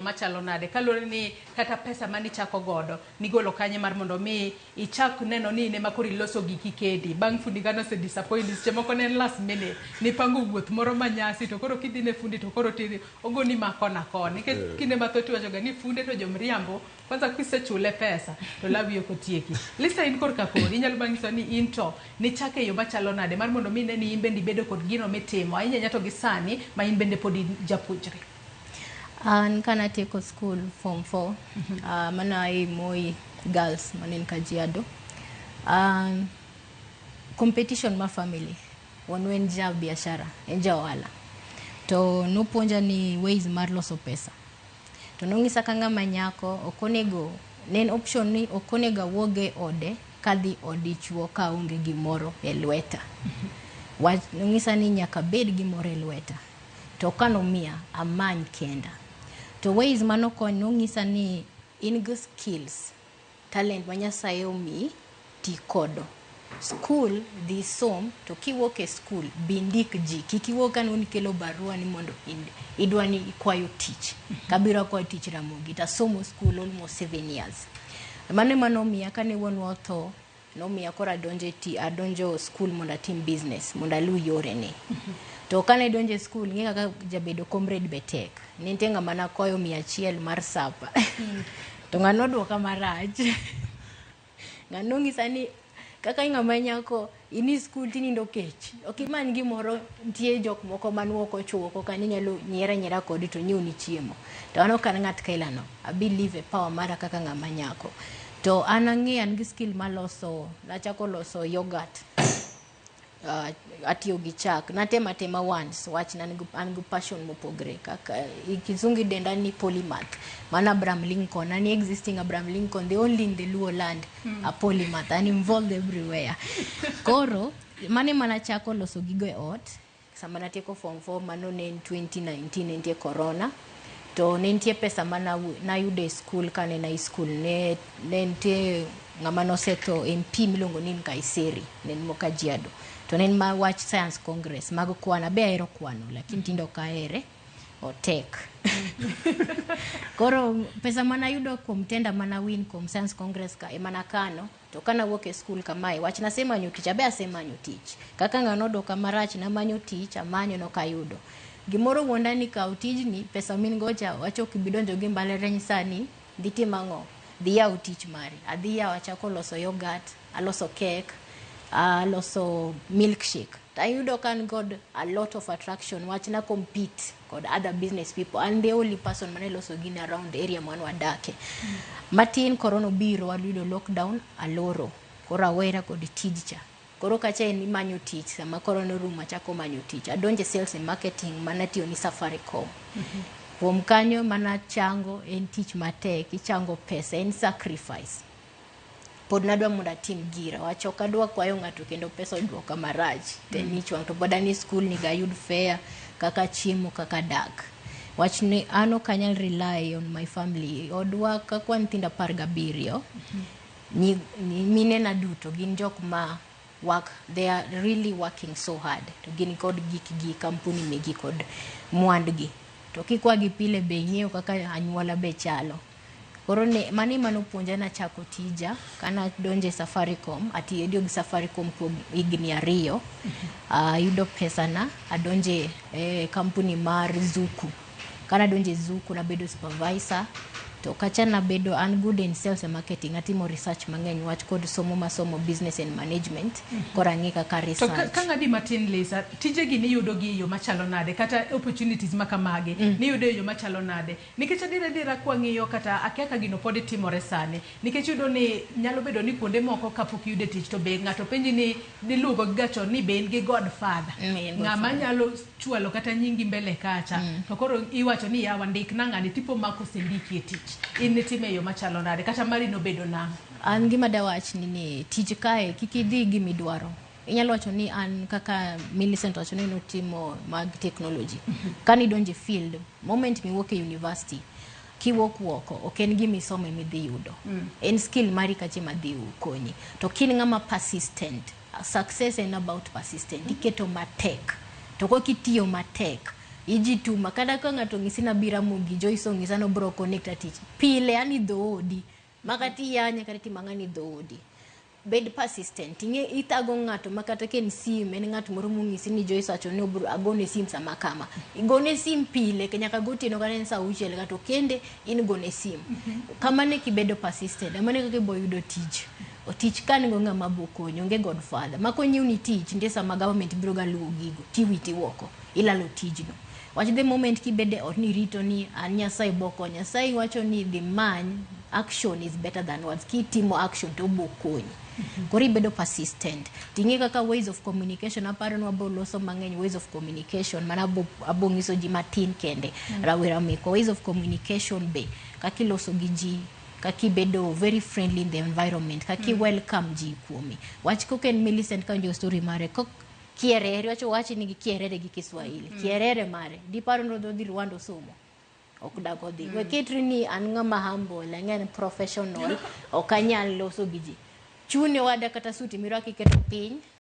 machalo nade kalore ni kata pesa mani chako godo nigolo kanye mar mondo mi ichak neno ni ne makori loso giki kedi bang fundi gano se disappoint chemoko ne last minute ni pango wuoth moro manyasi to koro kidine fundi to koro tidi ogoni makona koni kinde mathoti wacho ga ni funde to jomriambo kwanza kisechule pesa to lawi ok otieki Lisa in kor kakori inyalo bangiso ni into ni chake yo machalo nade mar mondo mi ne ni imbe ndibedo kod gino mitimo ahinya nyato gi sani ma imbe nde podi japuonjre. Kana teko school form 4 mana ai Moi girls manin Kajiado competition ma family wanwen ja biashara enja wala to no ponja ni ways mar loso pesa to nongisa kanga manyako okonego nen option ni okonega woge ode kadhi odichuo ka onge gimoro e lweta nongisa ni nyaka bed gimoro e lweta to kanomia amany kenda to ways manoko nongisa ni in good skills talent manyasaye omi ti kodo school the som to kiwoke school bindik ji kikiwoka noni kelo barua ni mondo idwani ikwayo tich kabira kwa tich ramogi ta somo school almost 7 years mano miya kane wonwa tho no miya kora adonjo school monda team business monda lu yore ne to kane donje school ngi kaka jabedo comrade betek nintenga mana koyo 100 mar sapa to ngano dwoka maraj ngano ngisani kaka ingamanyako ini school tinindo kech okimany gimoro ntie jok moko manwoko chuoko kan nyalo nyera kodi to nyuni chiemo to ano kan ngat kailano I believe a power mara kaka ngamanyako to anangi an gi skill maloso nachako loso yogurt atiyo gi chak natema once watch an gu passion mopogre kaka ikizungi denda ni polymath mana Abraham Lincoln and existing Abraham Lincoln the only in the Luo land a polymath and involved everywhere koro mana chako loso gigo e ot sama nateko form 4 mano ne 2019 ntie corona to nentie pesa mana na yude school kane na school ne ntie ngamano seto MP milongo ni Kaiseri nen Kajiado to nen ma watch science congress mago kwana be aero kwano lakini tindo kaere otek koro pesa mana yudo kumtenda mana win kom science congress ka emana kano to kana woke school kamae wach nasema nyutich be asema nyutich kaka ngano do kamarach na manyo tich amanyo no kayudo gimoro wonda ni ka utijni pesa min gocha wacho kibidonjo gi mbalere sani diti mango dia utich mari adia wachako loso yogurt aloso cake loso milkshake tayudo kan god a lot of attraction wachna compete with other business people and the only person mane loso gini around the area man wadake matin corona biro waludo lockdown aloro kora wera kod tijcha koro kacha ni manyo tich sama corona room achako manyo tich adonje sales and marketing manatio ni Safaricom kuom kanyo mana chango en tich matek ichango pesa en sacrifice pod nadwa munda team gira wachoka dwa kwayo ngato kendo pesa odwoka maraj tenichwa to bodani school ni gayud fair kaka chiemo kaka dak wachni ano kanyal rely on my family odwa kakwa ntinda parga birio ni mine na duto gin jok ma work they are really working so hard to gin kod gikgi kampuni megi kod mwandgi to kikwa gi pile be ng'eyo kaka anyuola be chalo koro ne mani manopuonja na chako tija kana donje Safaricom ati edio gi Safaricom kuom igni ariyo yudo pesa na adonje kampuni mar Zuku kana donje Zuku na bedo supervisor to kacha na bedo an good in sales and marketing atimo research mang'eny wach kod somo business and management kora ngika ka research to kanga di Martin Lisa tije gi ni yudo gi yo machalo nade kata opportunities makamage ni yudo yo machalo nade nikech dira kwa ng'iyo kata akeka gino pod timore sane nikech yudo ni nyalo bedo ni kuonde moko kapok yude tich to be ngato penji ni dilugo gacho ni be gi godfather ngama nyalo chwalo kata nyingi mbele kacha to koro iwacho ni yawa ndik na ngani tipo mako sendiki e tich in time yo machalo nade kata mari no bedo na an gima dawach ni tich kae kikidhi gimi dwaro inyalo wacho ni an kaka Millicent wacho ni notimo mag technology kani donje field moment mi woke university kiwok woko oken gimi some mi dhi yudo en skill mari kache madhi konyi to kin ngama persistent success and about persistent iketo matek to kokitiyo matek iji tuma kada ka ngato ngisina bira mugi Joyce ngisano bro connecta tich pile yani doodi makati yanya kati mangani doodi bed persistent inge itago ngato makata ken sim en ngato moro mungisi ni Joyce acho no bro agone sim sama kama igone sim pile kenya kagoti no kanen sa uchele gato kende in gone sim kama ne kibedo persistent amane kake boyudo tich o tich kan ngonga maboko nyonge godfather makonyi uni tich ndesa ma government biro ga luwo gigo tiwiti woko ila lo tijno watch the moment kibede ni rito ni anya sai boko nya sai wacho ni the man action is better than words kitimo action to bokonyi kori bedo persistent tinge kaka ways of communication aparo no aboloso mangeny ways of communication mana abongiso ji matin kende rawera meko ways of communication be kakiloso giji kaki bedo very friendly in the environment kaki welcome ji kuomi wach koken Millicent kanjo story mare kok kierere wacho wachi ni kierere gi Kiswahili kierere mare di paro no do di Rwanda somo okdago di we kitrini an ngama humble ngen professional okanyal loso giji chune wada kata suti miraki keto piny